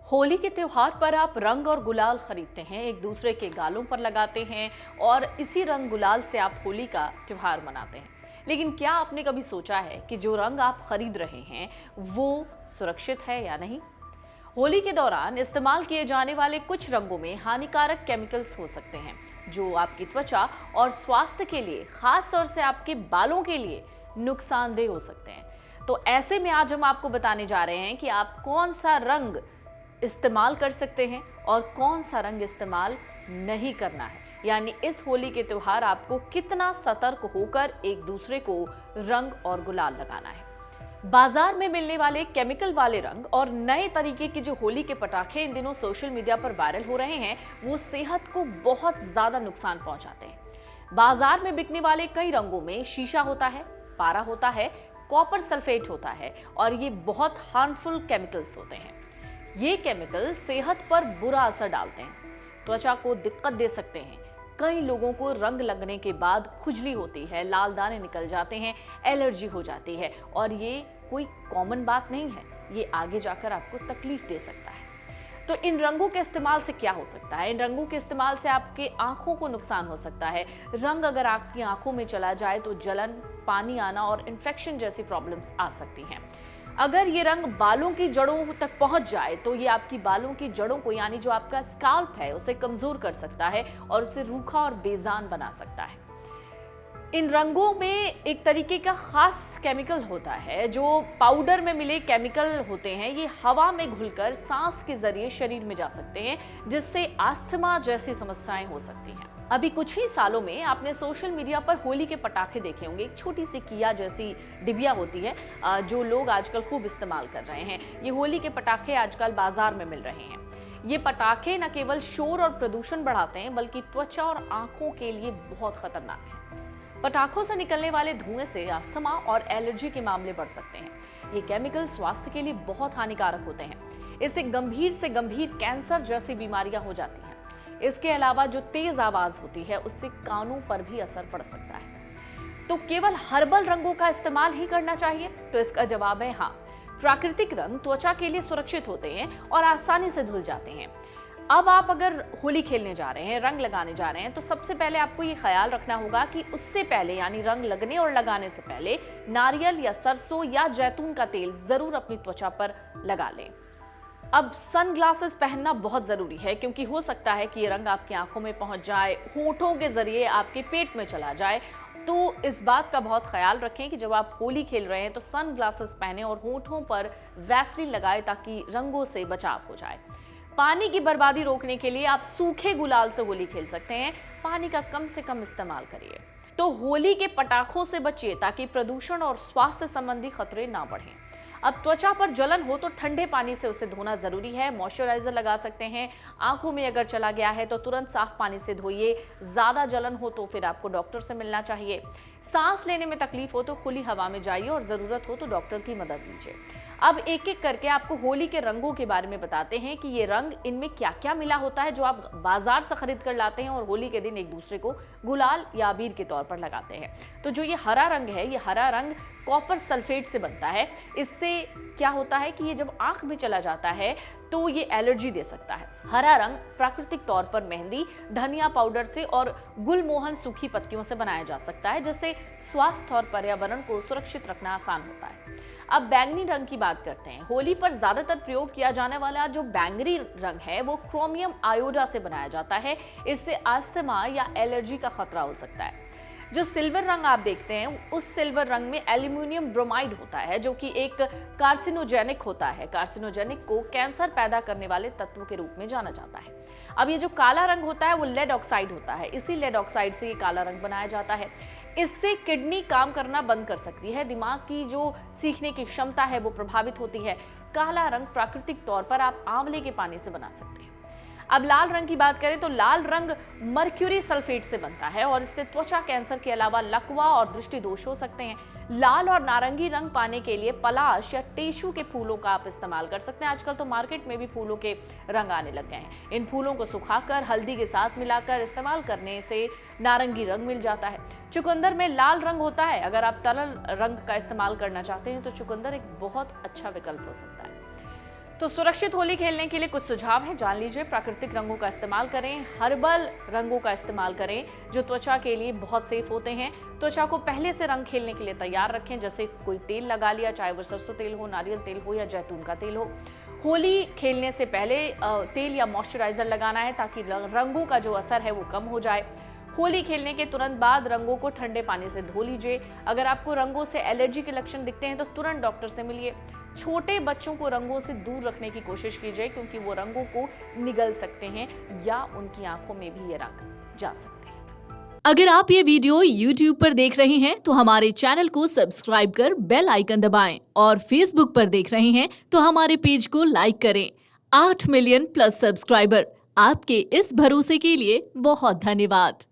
होली के त्योहार पर आप रंग और गुलाल खरीदते हैं, एक दूसरे के गालों पर लगाते हैं और इसी रंग गुलाल से आप होली का त्योहार मनाते हैं। लेकिन क्या आपने कभी सोचा है कि जो रंग आप खरीद रहे हैं वो सुरक्षित है या नहीं? होली के दौरान इस्तेमाल किए जाने वाले कुछ रंगों में हानिकारक केमिकल्स हो सकते हैं जो आपकी त्वचा और स्वास्थ्य के लिए, खास तौर से आपके बालों के लिए नुकसानदेह हो सकते हैं। तो ऐसे में आज हम आपको बताने जा रहे हैं कि आप कौन सा रंग इस्तेमाल कर सकते हैं और कौन सा रंग इस्तेमाल नहीं करना है। यानी इस होली के त्योहार आपको कितना सतर्क होकर एक दूसरे को रंग और गुलाल लगाना है। बाजार में मिलने वाले केमिकल वाले रंग और नए तरीके के जो होली के पटाखे इन दिनों सोशल मीडिया पर वायरल हो रहे हैं, वो सेहत को बहुत ज्यादा नुकसान पहुंचाते हैं। बाजार में बिकने वाले कई रंगों में शीशा होता है, पारा होता है, कॉपर सल्फेट होता है और ये बहुत हार्मफुल केमिकल्स होते हैं। ये केमिकल सेहत पर बुरा असर डालते हैं, त्वचा को दिक्कत दे सकते हैं। कई लोगों को रंग लगने के बाद खुजली होती है, लाल दाने निकल जाते हैं, एलर्जी हो जाती है और ये कोई कॉमन बात नहीं है, ये आगे जाकर आपको तकलीफ दे सकता है। तो इन रंगों के इस्तेमाल से क्या हो सकता है? इन रंगों के इस्तेमाल से आपके आंखों को नुकसान हो सकता है। रंग अगर आपकी आंखों में चला जाए तो जलन, पानी आना और इन्फेक्शन जैसी प्रॉब्लम्स आ सकती हैं। अगर ये रंग बालों की जड़ों तक पहुंच जाए तो ये आपकी बालों की जड़ों को, यानी जो आपका स्काल्प है, उसे कमजोर कर सकता है और उसे रूखा और बेजान बना सकता है। इन रंगों में एक तरीके का खास केमिकल होता है, जो पाउडर में मिले केमिकल होते हैं। ये हवा में घुलकर सांस के जरिए शरीर में जा सकते हैं, जिससे अस्थमा जैसी समस्याएं हो सकती हैं। अभी कुछ ही सालों में आपने सोशल मीडिया पर होली के पटाखे देखे होंगे। एक छोटी सी किया जैसी डिबिया होती है जो लोग आजकल खूब इस्तेमाल कर रहे हैं। ये होली के पटाखे आजकल बाजार में मिल रहे हैं। ये पटाखे न केवल शोर और प्रदूषण बढ़ाते हैं बल्कि त्वचा और आंखों के लिए बहुत खतरनाक है। पटाखों से निकलने वाले धुएं से अस्थमा और एलर्जी के मामले बढ़ सकते हैं। ये केमिकल स्वास्थ्य के लिए बहुत हानिकारक होते हैं। इससे गंभीर से गंभीर कैंसर जैसी बीमारियां हो जाती हैं। इसके अलावा जो तेज आवाज होती है उससे कानों पर भी असर पड़ सकता है। तो केवल हर्बल रंगों का इस्तेमाल ही करना चाहिए? तो इसका जवाब है हाँ। प्राकृतिक रंग त्वचा के लिए सुरक्षित होते हैं और आसानी से धुल जाते हैं। अब आप अगर होली खेलने जा रहे हैं, रंग लगाने जा रहे हैं, तो सबसे पहले आपको ये ख्याल रखना होगा कि उससे पहले, यानी रंग लगने और लगाने से पहले, नारियल या सरसों या जैतून का तेल जरूर अपनी त्वचा पर लगा लें। अब सन ग्लासेस पहनना बहुत जरूरी है, क्योंकि हो सकता है कि ये रंग आपकी आंखों में पहुंच जाए, होंठों के जरिए आपके पेट में चला जाए। तो इस बात का बहुत ख्याल रखें कि जब आप होली खेल रहे हैं तो सन ग्लासेस पहने और होंठों पर वैसलीन लगाएं ताकि रंगों से बचाव हो जाए। पानी की बर्बादी रोकने के लिए आप सूखे गुलाल से होली खेल सकते हैं। पानी का कम से कम इस्तेमाल करिए। तो होली के पटाखों से बचिए ताकि प्रदूषण और स्वास्थ्य संबंधी खतरे ना बढ़ें। अब त्वचा पर जलन हो तो ठंडे पानी से उसे धोना जरूरी है। मॉइस्चराइजर लगा सकते हैं। आंखों में अगर चला गया है तो तुरंत साफ पानी से धोइए। ज्यादा जलन हो तो फिर आपको डॉक्टर से मिलना चाहिए। सांस लेने में तकलीफ हो तो खुली हवा में जाइए और जरूरत हो तो डॉक्टर की मदद लीजिए। अब एक एक करके आपको होली के रंगों के बारे में बताते हैं कि ये रंग, इनमें क्या क्या मिला होता है जो आप बाजार से खरीद कर लाते हैं और होली के दिन एक दूसरे को गुलाल या अबीर के तौर पर लगाते हैं। तो जो ये हरा रंग है, ये हरा रंग कॉपर सल्फेट से बनता है। इससे क्या होता है कि ये जब आंख में चला जाता है तो ये एलर्जी दे सकता है। हरा रंग प्राकृतिक तौर पर मेहंदी, धनिया पाउडर से और गुलमोहन सूखी पत्तियों से बनाया जा सकता है, जिससे स्वास्थ्य और पर्यावरण को सुरक्षित रखना आसान होता है। अब बैंगनी रंग की बात करते हैं। होली पर ज्यादातर प्रयोग किया जाने वाला जो बैंगनी रंग है वो क्रोमियम आयोडा से बनाया जाता है। इससे अस्थमा या एलर्जी का खतरा हो सकता है। जो सिल्वर रंग आप देखते हैं, उस सिल्वर रंग में एल्यूमिनियम ब्रोमाइड होता है, जो कि एक कार्सिनोजेनिक होता है। कार्सिनोजेनिक को कैंसर पैदा करने वाले तत्व के रूप में जाना जाता है। अब ये जो काला रंग होता है वो लेड ऑक्साइड होता है। इसी लेड ऑक्साइड से ये काला रंग बनाया जाता है। इससे किडनी काम करना बंद कर सकती है। दिमाग की जो सीखने की क्षमता है वो प्रभावित होती है। काला रंग प्राकृतिक तौर पर आप आंवले के पानी से बना सकते हैं। अब लाल रंग की बात करें तो लाल रंग मर्क्यूरी सल्फेट से बनता है और इससे त्वचा कैंसर के अलावा लकवा और दृष्टि दोष हो सकते हैं। लाल और नारंगी रंग पाने के लिए पलाश या टेशु के फूलों का आप इस्तेमाल कर सकते हैं। आजकल तो मार्केट में भी फूलों के रंग आने लग गए हैं। इन फूलों को सुखाकर हल्दी के साथ मिलाकर इस्तेमाल करने से नारंगी रंग मिल जाता है। चुकंदर में लाल रंग होता है। अगर आप तरल रंग का इस्तेमाल करना चाहते हैं तो चुकंदर एक बहुत अच्छा विकल्प हो सकता है। तो सुरक्षित होली खेलने के लिए कुछ सुझाव हैं, जान लीजिए। प्राकृतिक रंगों का इस्तेमाल करें, हर्बल रंगों का इस्तेमाल करें जो त्वचा के लिए बहुत सेफ होते हैं। त्वचा को पहले से रंग खेलने के लिए तैयार रखें, जैसे कोई तेल लगा लिया, चाहे वो सरसों तेल हो, नारियल तेल हो या जैतून का तेल हो। होली खेलने से पहले तेल या मॉइस्चराइजर लगाना है ताकि रंगों का जो असर है वो कम हो जाए। होली खेलने के तुरंत बाद रंगों को ठंडे पानी से धो लीजिए। अगर आपको रंगों से एलर्जी के लक्षण दिखते हैं तो तुरंत डॉक्टर से मिलिए। छोटे बच्चों को रंगों से दूर रखने की कोशिश कीजिए क्योंकि वो रंगों को निगल सकते हैं या उनकी आंखों में भी ये रंग जा सकते हैं। अगर आप ये वीडियो YouTube पर देख रहे हैं तो हमारे चैनल को सब्सक्राइब कर बेल आइकन दबाएं और Facebook पर देख रहे हैं तो हमारे पेज को लाइक करें। 8 मिलियन प्लस सब्सक्राइबर, आपके इस भरोसे के लिए बहुत धन्यवाद।